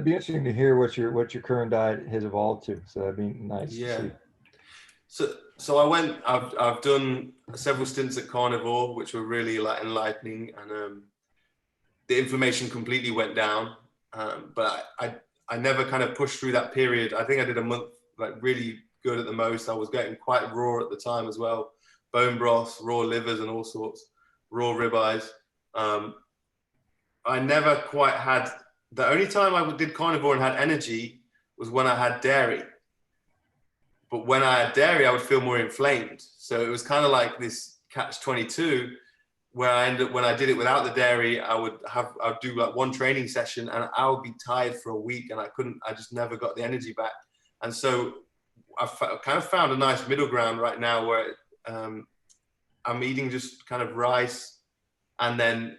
be interesting to hear what your current diet has evolved to. So that'd be nice to Yeah. see. So I've done several stints at Carnivore, which were really like enlightening, and the inflammation completely went down. But I never kind of pushed through that period. I think I did a month, like really good at the most. I was getting quite raw at the time as well. Bone broths, raw livers and all sorts, raw ribeyes. I never quite had, the only time I did Carnivore and had energy was when I had dairy. But when I had dairy, I would feel more inflamed. So it was kind of like this catch-22 where I ended up, when I did it without the dairy, I'd do like one training session and I would be tired for a week and I just never got the energy back. And so I've kind of found a nice middle ground right now where I'm eating just kind of rice and then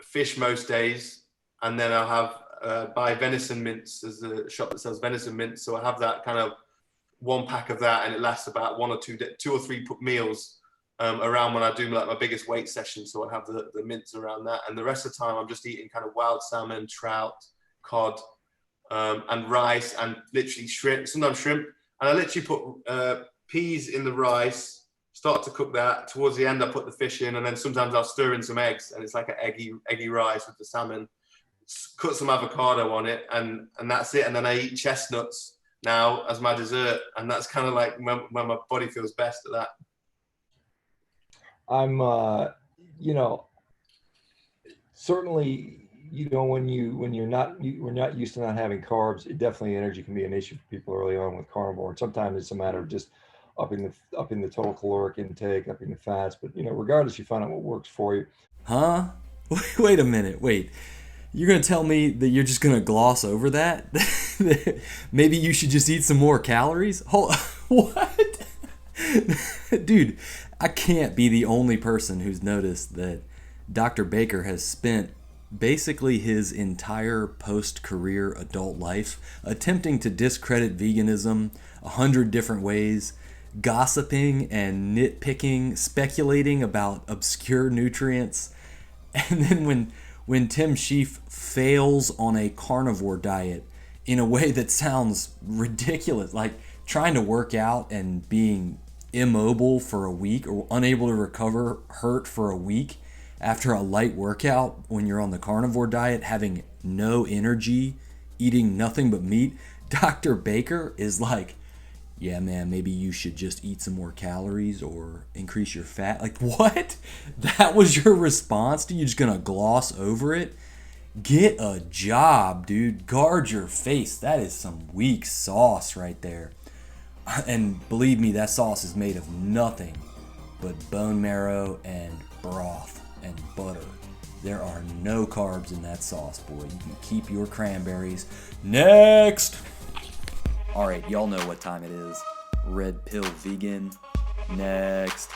fish most days. And then I'll have, buy venison mince. There's a shop that sells venison mince. So I have that kind of one pack of that and it lasts about 2 or 3 meals around when I do like my biggest weight session. So I have the mince around that. And the rest of the time I'm just eating kind of wild salmon, trout, cod, and rice and literally shrimp, sometimes shrimp. And I literally put peas in the rice, start to cook that. Towards the end, I put the fish in and then sometimes I'll stir in some eggs and it's like an eggy rice with the salmon. Cut some avocado on it and that's it. And then I eat chestnuts now as my dessert. And that's kind of like when my body feels best at that. I'm, certainly, we're not used to not having carbs, it definitely energy can be an issue for people early on with carnivore. And sometimes it's a matter of just upping the total caloric intake, upping the fats. But regardless, you find out what works for you. Huh? Wait a minute. Wait. You're going to tell me that you're just going to gloss over that? Maybe you should just eat some more calories? What? Dude, I can't be the only person who's noticed that Dr. Baker has spent basically his entire post-career adult life attempting to discredit veganism 100 different ways, gossiping and nitpicking, speculating about obscure nutrients. And then when Tim Shieff fails on a carnivore diet in a way that sounds ridiculous, like trying to work out and being immobile for a week or unable to recover hurt for a week after a light workout when you're on the carnivore diet, having no energy, eating nothing but meat, Dr. Baker is like, yeah, man, maybe you should just eat some more calories or increase your fat. Like, what? That was your response to you just gonna gloss over it? Get a job, dude. Guard your face. That is some weak sauce right there. And believe me, that sauce is made of nothing but bone marrow and broth and butter. There are no carbs in that sauce, boy. You can keep your cranberries. Next! Alright, y'all know what time it is. Red Pill Vegan. Next.